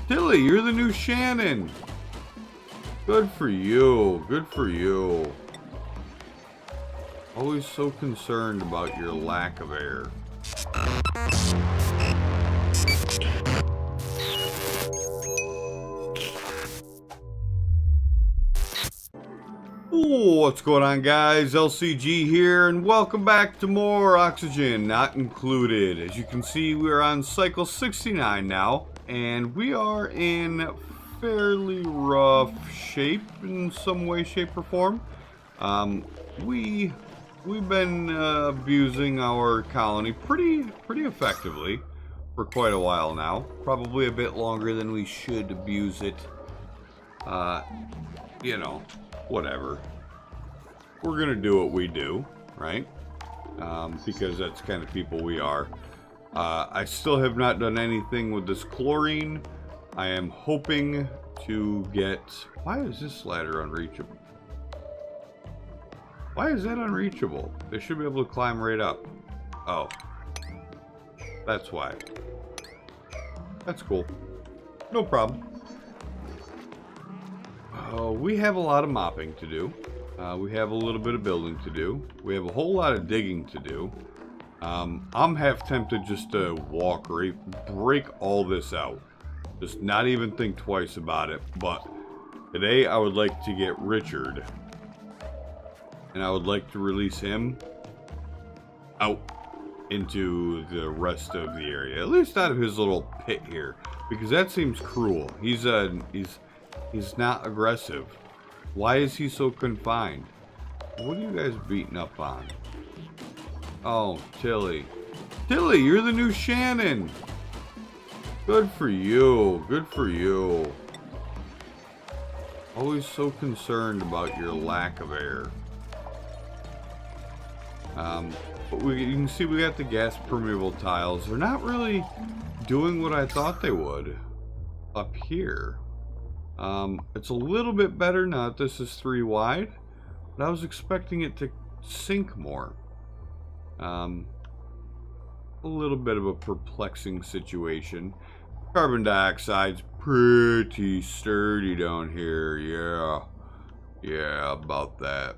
Tilly, you're the new Shannon. Good for you. Good for you. Always so concerned about your lack of air. What's going on, guys? LCG here, and welcome back to more Oxygen Not Included. As you can see, we're on cycle 69 now, and we are in fairly rough shape in some way, shape, or form. We've been abusing our colony pretty effectively for quite a while now. Probably a bit longer than we should abuse it. You know, whatever. We're gonna do what we do, right? Because that's the kind of people we are. I still have not done anything with this chlorine. I am hoping to get... Why is this ladder unreachable? Why is that unreachable? They should be able to climb right up. Oh. That's why. That's cool. No problem. We have a lot of mopping to do. We have a little bit of building to do. We have a whole lot of digging to do. I'm half tempted just to walk right, break all this out. Just not even think twice about it. But today I would like to get Richard. And I would like to release him out into the rest of the area. At least out of his little pit here. Because that seems cruel. He's not aggressive. Why is he so confined? What are you guys beating up on? Oh, Tilly. Tilly, you're the new Shannon. Good for you. Good for you. Always so concerned about your lack of air. But you can see we got the gas permeable tiles. They're not really doing what I thought they would up here. It's a little bit better now that this is 3 wide, but I was expecting it to sink more. A little bit of a perplexing situation. Carbon dioxide's pretty sturdy down here. Yeah, about that.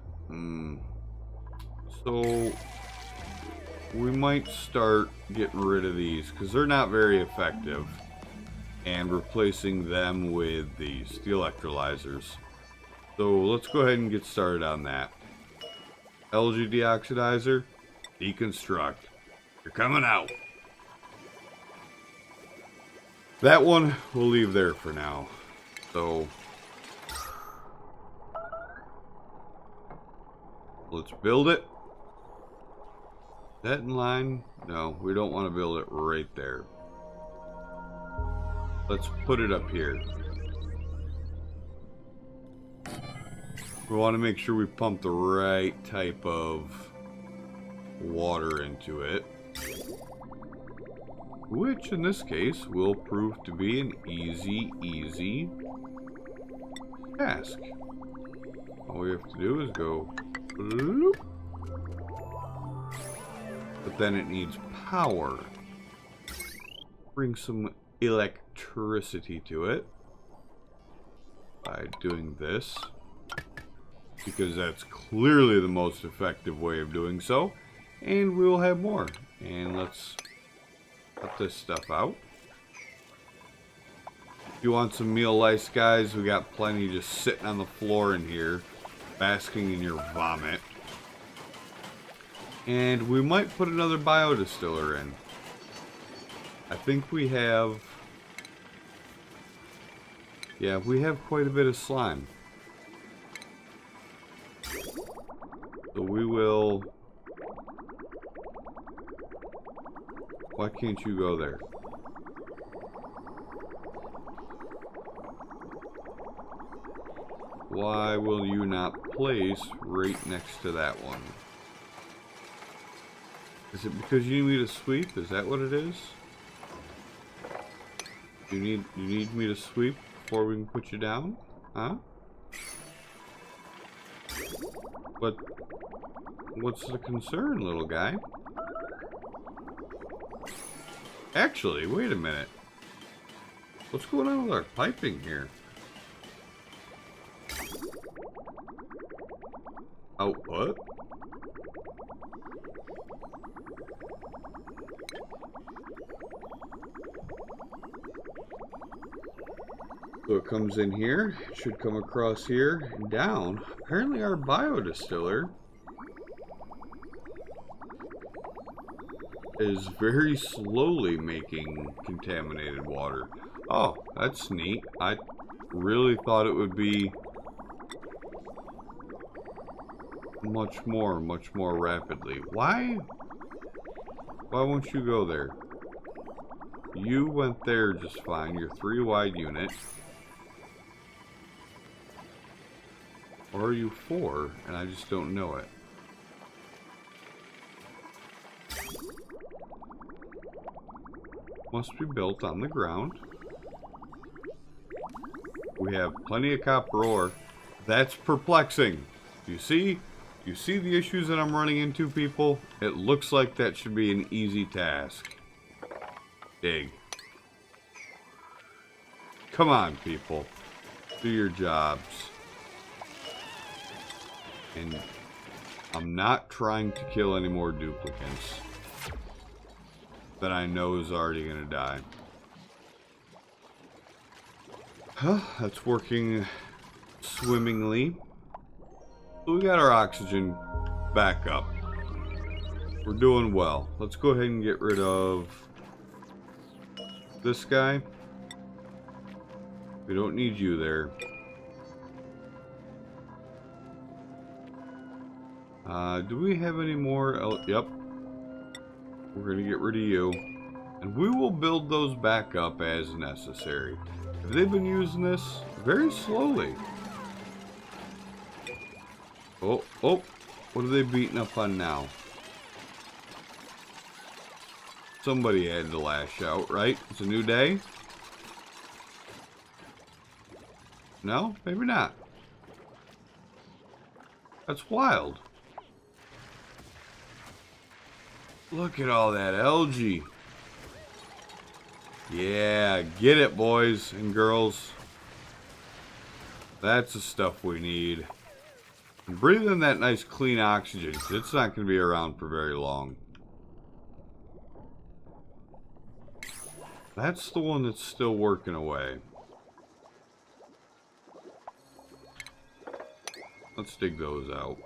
So we might start getting rid of these because they're not very effective, and replacing them with the steel electrolyzers. So let's go ahead and get started on that. LG deoxidizer, deconstruct. You're coming out. That one we'll leave there for now. So let's build it. That in line? No, we don't want to build it right there. Let's put it up here. We want to make sure we pump the right type of water into it. Which in this case will prove to be an easy task. All we have to do is go bloop. But then it needs power. Bring some electricity to it by doing this, because that's clearly the most effective way of doing so, and we'll have more. And let's cut this stuff out. If you want some meal lice, guys, we got plenty just sitting on the floor in here basking in your vomit. And we might put another biodistiller in. I think we have... Yeah, we have quite a bit of slime. So we will... Why can't you go there? Why will you not place right next to that one? Is it because you need me to sweep? Is that what it is? You need me to sweep before we can put you down? Huh? What's the concern, little guy? Actually, wait a minute. What's going on with our piping here? Oh, what? So it comes in here, it should come across here and down. Apparently our biodistiller is very slowly making contaminated water. Oh, that's neat. I really thought it would be much more rapidly. Why won't you go there? You went there just fine. You're 3 wide unit. Or are you 4 and I just don't know it? Must be built on the ground. We have plenty of copper ore. That's perplexing. You see the issues that I'm running into, people? It looks like that should be an easy task. Dig. Come on, people. Do your jobs. And I'm not trying to kill any more duplicants that I know is already going to die. Huh, that's working swimmingly. So we got our oxygen back up. We're doing well. Let's go ahead and get rid of this guy. We don't need you there. Do we have any more? Oh, yep. We're going to get rid of you. And we will build those back up as necessary. Have they been using this? Very slowly. Oh, oh. What are they beating up on now? Somebody had to lash out, right? It's a new day? No? Maybe not. That's wild. Look at all that algae. Yeah, get it, boys and girls. That's the stuff we need. And breathe in that nice clean oxygen. It's not going to be around for very long. That's the one that's still working away. Let's dig those out.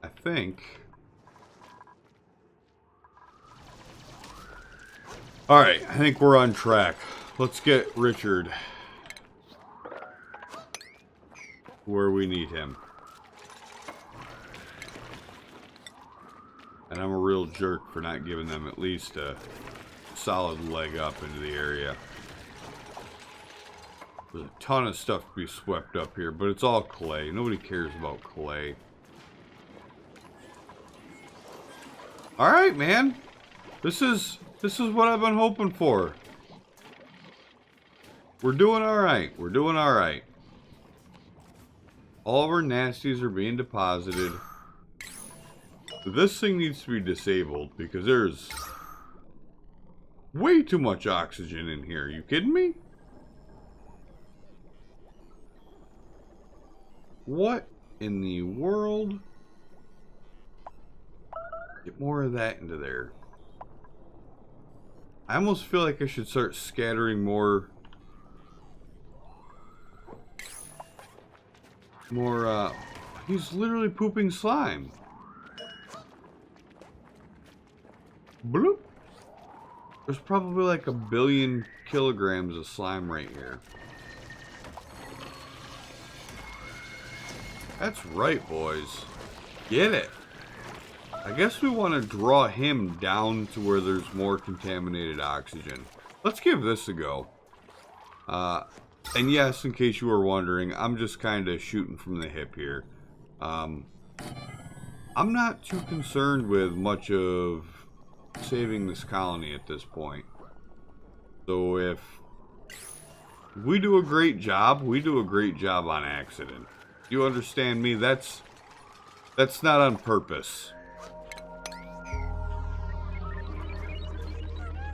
I think. Alright, I think we're on track. Let's get Richard where we need him. And I'm a real jerk for not giving them at least a solid leg up into the area. There's a ton of stuff to be swept up here, but it's all clay. Nobody cares about clay. Alright, man. This is what I've been hoping for. We're doing alright. We're doing alright. All of our nasties are being deposited. This thing needs to be disabled because there's way too much oxygen in here. Are you kidding me? What in the world? Get more of that into there. I almost feel like I should start scattering more he's literally pooping slime. Bloop. There's probably like 1 billion kilograms of slime right here. That's right, boys. Get it. I guess we want to draw him down to where there's more contaminated oxygen. Let's give this a go. And yes, in case you were wondering, I'm just kind of shooting from the hip here. I'm not too concerned with much of saving this colony at this point. So if we do a great job, we do a great job on accident. You understand me? That's not on purpose.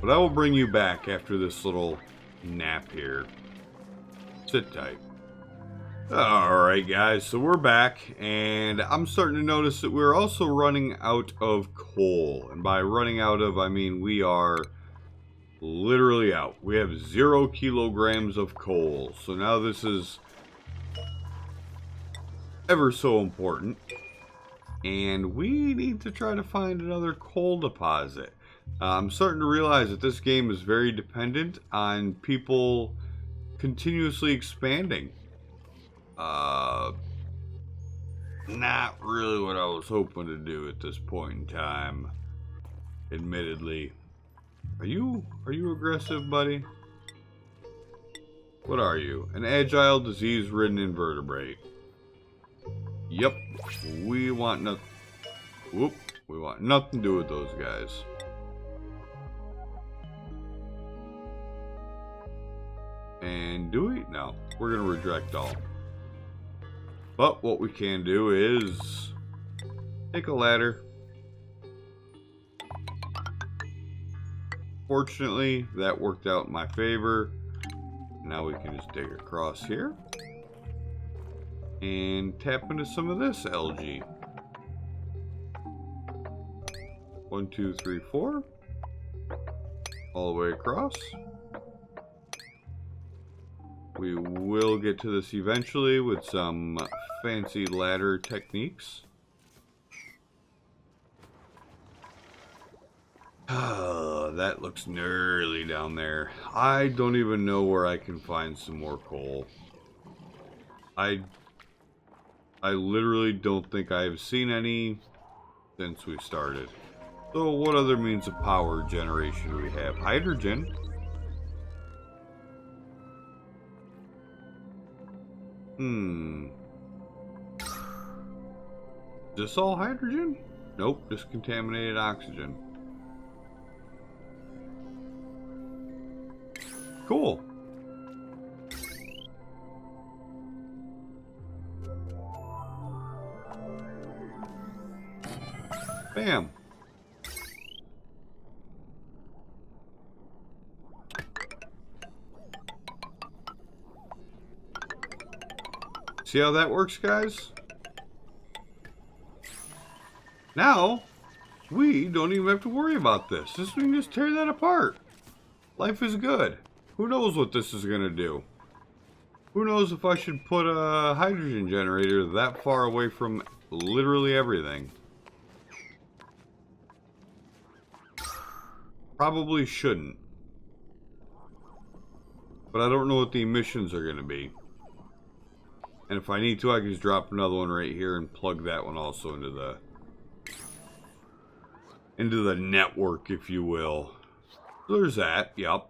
But I will bring you back after this little nap here. Sit tight. Alright guys, so we're back, and I'm starting to notice that we're also running out of coal. And by running out of, I mean we are literally out. We have 0 kilograms of coal. So now this is ever so important. And we need to try to find another coal deposit. I'm starting to realize that this game is very dependent on people continuously expanding. Not really what I was hoping to do at this point in time, admittedly. Are you aggressive, buddy? What are you? An agile, disease-ridden invertebrate. Yep. We want nothing. Whoop. We want nothing to do with those guys. And do we? No. We're going to reject all. But what we can do is take a ladder. Fortunately, that worked out in my favor. Now we can just dig across here and tap into some of this algae. 1, 2, 3, 4. All the way across. We will get to this eventually with some fancy ladder techniques. That looks gnarly down there. I don't even know where I can find some more coal. I literally don't think I've seen any since we started. So what other means of power generation do we have? Hydrogen. Is this all hydrogen? Nope, just contaminated oxygen. Cool. Bam. See how that works, guys? Now, we don't even have to worry about this. We can just tear that apart. Life is good. Who knows what this is going to do? Who knows if I should put a hydrogen generator that far away from literally everything? Probably shouldn't. But I don't know what the emissions are going to be. And if I need to, I can just drop another one right here and plug that one also into the network, if you will. So there's that. Yep.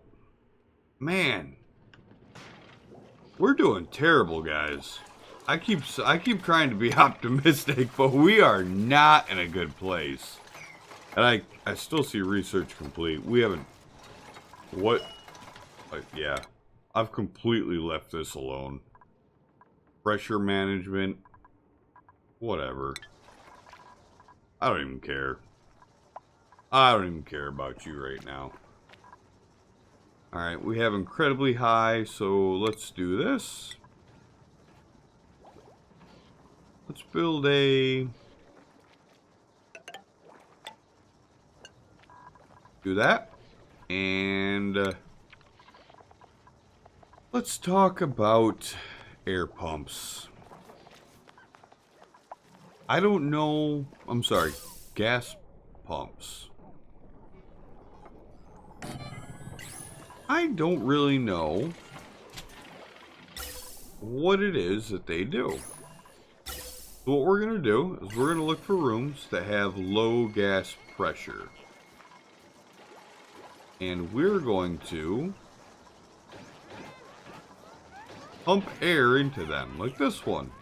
Man, we're doing terrible, guys. I keep trying to be optimistic, but we are not in a good place. And I still see research complete. We haven't. What? Yeah, I've completely left this alone. Pressure management, whatever. I don't even care. I don't even care about you right now. Alright, we have incredibly high, so let's do this. Let's build a... Do that. And... let's talk about air pumps. I don't know... I'm sorry. Gas pumps. I don't really know what it is that they do. So what we're going to do is we're going to look for rooms that have low gas pressure. And we're going to pump air into them, like this one.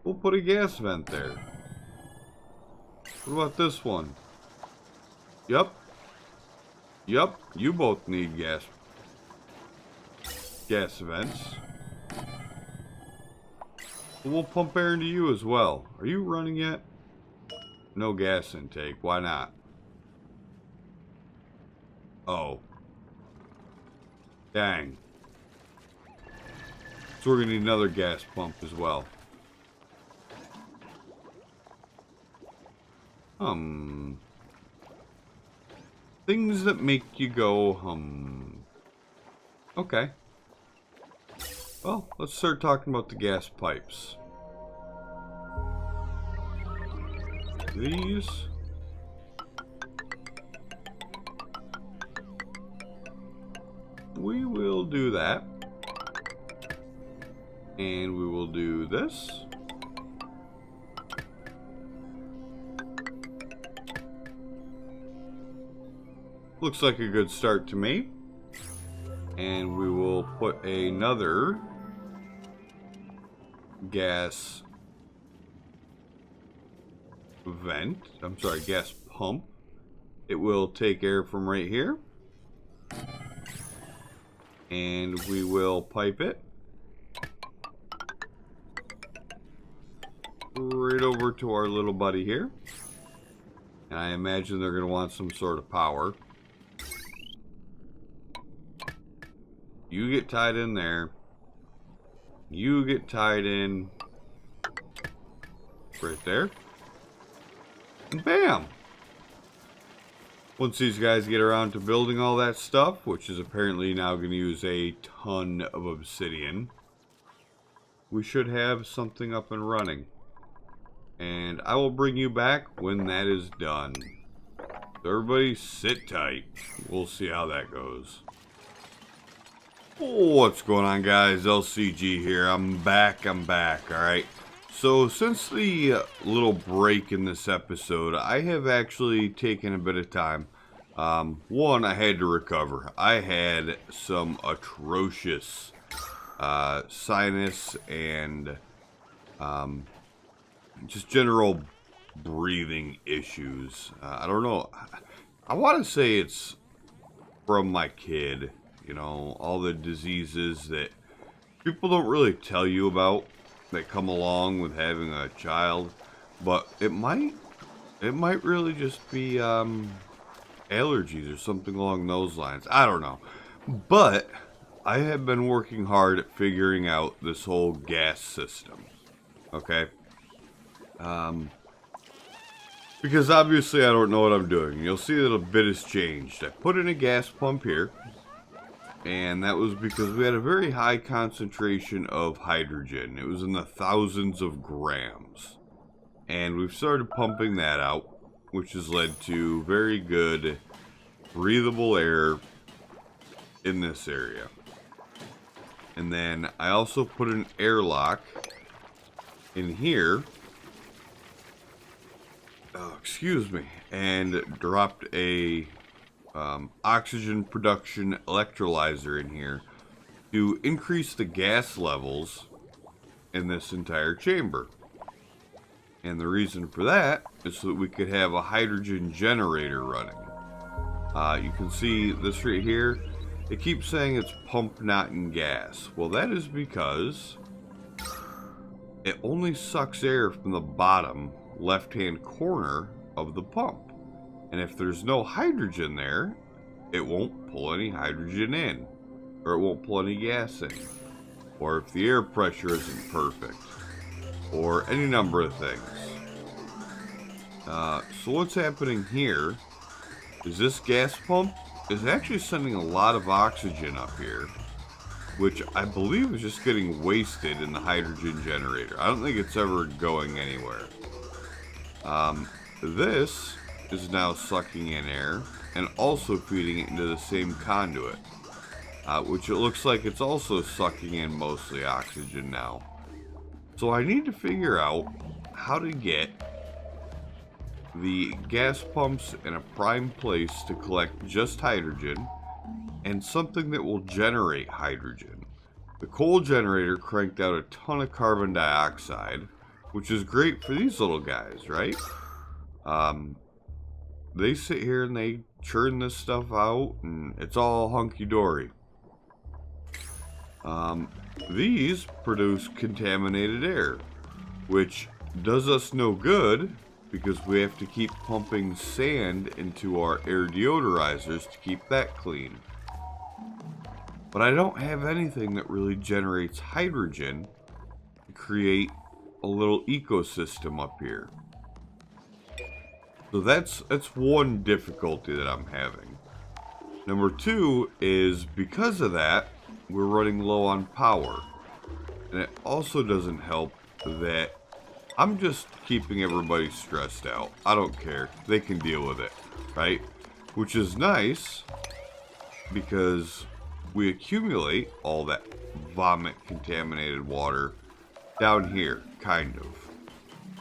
We'll put a gas vent there. What about this one? Yep. Yep, you both need gas vents. We'll pump air into you as well. Are you running yet? No gas intake. Why not? Oh. Dang. So we're gonna need another gas pump as well. Things that make you go, Okay. Well, let's start talking about the gas pipes. These. We will do that. And we will do this. Looks like a good start to me. And we will put another gas vent. I'm sorry, gas pump. It will take air from right here. And we will pipe it right over to our little buddy here. And I imagine they're going to want some sort of power. You get tied in there. You get tied in right there. And bam! Once these guys get around to building all that stuff, which is apparently now going to use a ton of obsidian, we should have something up and running. And I will bring you back when that is done. So everybody sit tight. We'll see how that goes. What's going on, guys? LCG here. I'm back, alright. So since the little break in this episode, I have actually taken a bit of time. One, I had to recover. I had some atrocious sinus and just general breathing issues. I don't know. I want to say it's from my kid. You know, all the diseases that people don't really tell you about that come along with having a child, but it might really just be allergies or something along those lines. I don't know, but I have been working hard at figuring out this whole gas system. Okay, because obviously I don't know what I'm doing. You'll see that a bit has changed. I put in a gas pump here. And that was because we had a very high concentration of hydrogen. It was in the thousands of grams. And we've started pumping that out, which has led to very good breathable air in this area. And then I also put an airlock in here. Excuse me. And dropped a oxygen production electrolyzer in here to increase the gas levels in this entire chamber. And the reason for that is so that we could have a hydrogen generator running. You can see this right here. It keeps saying it's pump not in gas. Well, that is because it only sucks air from the bottom left-hand corner of the pump. And if there's no hydrogen there, it won't pull any hydrogen in. Or it won't pull any gas in. Or if the air pressure isn't perfect. Or any number of things. So what's happening here is this gas pump is actually sending a lot of oxygen up here. Which I believe is just getting wasted in the hydrogen generator. I don't think it's ever going anywhere. This is now sucking in air and also feeding it into the same conduit, which it looks like it's also sucking in mostly oxygen now. So I need to figure out how to get the gas pumps in a prime place to collect just hydrogen and something that will generate hydrogen. The coal generator cranked out a ton of carbon dioxide, which is great for these little guys, right? They sit here and they churn this stuff out and it's all hunky-dory. These produce contaminated air, which does us no good because we have to keep pumping sand into our air deodorizers to keep that clean. But I don't have anything that really generates hydrogen to create a little ecosystem up here. So that's one difficulty that I'm having. Number two is because of that, we're running low on power. And it also doesn't help that I'm just keeping everybody stressed out. I don't care. They can deal with it, right? Which is nice because we accumulate all that vomit contaminated water down here, kind of.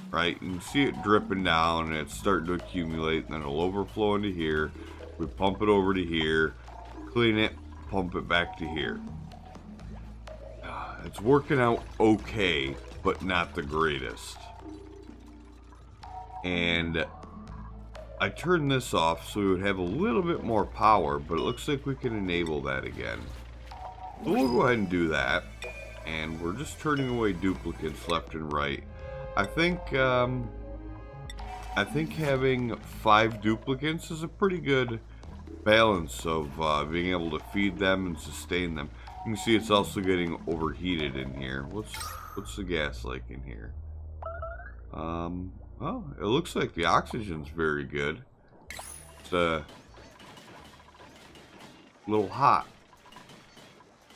Right? You can see it dripping down and it's starting to accumulate, and then it'll overflow into here. We pump it over to here, clean it, pump it back to here. It's working out okay, but not the greatest. And I turned this off so we would have a little bit more power, but it looks like we can enable that again. So we'll go ahead and do that. And we're just turning away duplicates left and right. I think having 5 duplicates is a pretty good balance of being able to feed them and sustain them. You can see it's also getting overheated in here. What's the gas like in here? Well, it looks like the oxygen's very good. It's a little hot.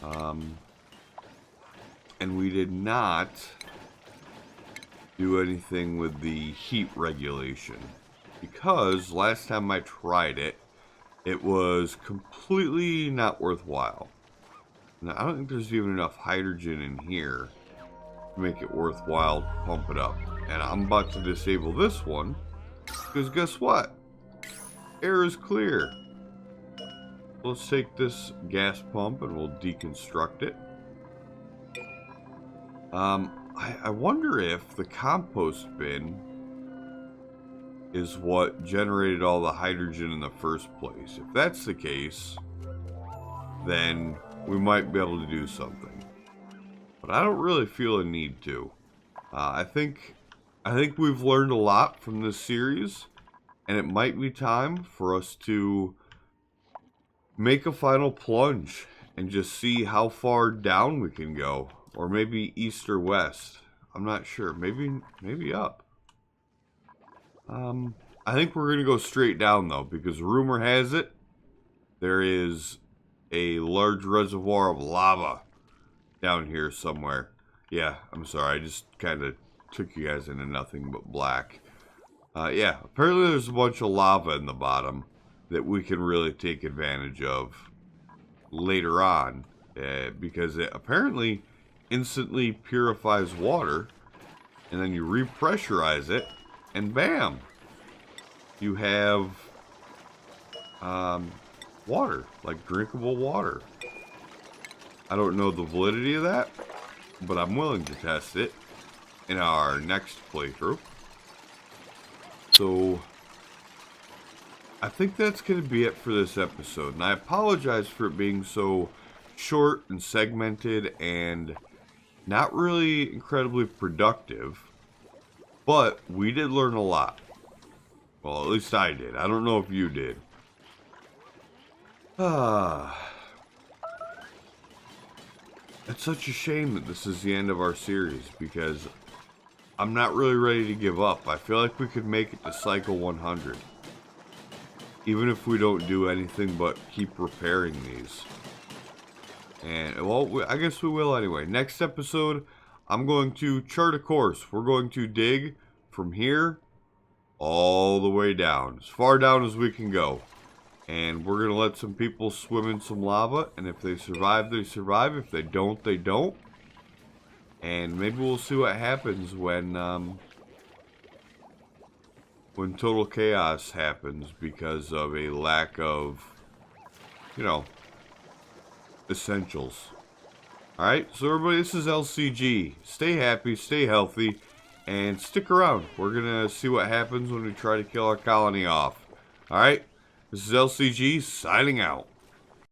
And we did not do anything with the heat regulation because last time I tried it, it was completely not worthwhile. Now, I don't think there's even enough hydrogen in here to make it worthwhile to pump it up. And I'm about to disable this one because guess what? Air is clear. Let's take this gas pump and we'll deconstruct it. I wonder if the compost bin is what generated all the hydrogen in the first place. If that's the case, then we might be able to do something. But I don't really feel a need to. I think we've learned a lot from this series, and it might be time for us to make a final plunge and just see how far down we can go. Or maybe east or west. I'm not sure. Maybe up. I think we're going to go straight down, though, because rumor has it there is a large reservoir of lava down here somewhere. Yeah, I'm sorry. I just kind of took you guys into nothing but black. Yeah, apparently there's a bunch of lava in the bottom that we can really take advantage of later on. Because it apparently instantly purifies water, and then you repressurize it, and bam, you have water, like drinkable water. I don't know the validity of that, but I'm willing to test it in our next playthrough. So I think that's going to be it for this episode, and I apologize for it being so short and segmented and not really incredibly productive, but we did learn a lot. Well, at least I did. I don't know if you did. It's such a shame that this is the end of our series because I'm not really ready to give up. I feel like we could make it to cycle 100. Even if we don't do anything but keep repairing these. And, well, I guess we will anyway. Next episode, I'm going to chart a course. We're going to dig from here all the way down. As far down as we can go. And we're going to let some people swim in some lava. And if they survive, they survive. If they don't, they don't. And maybe we'll see what happens when total chaos happens because of a lack of, you know, essentials. Alright, so everybody, this is LCG. Stay happy, stay healthy, and stick around. We're gonna see what happens when we try to kill our colony off. Alright, this is LCG signing out.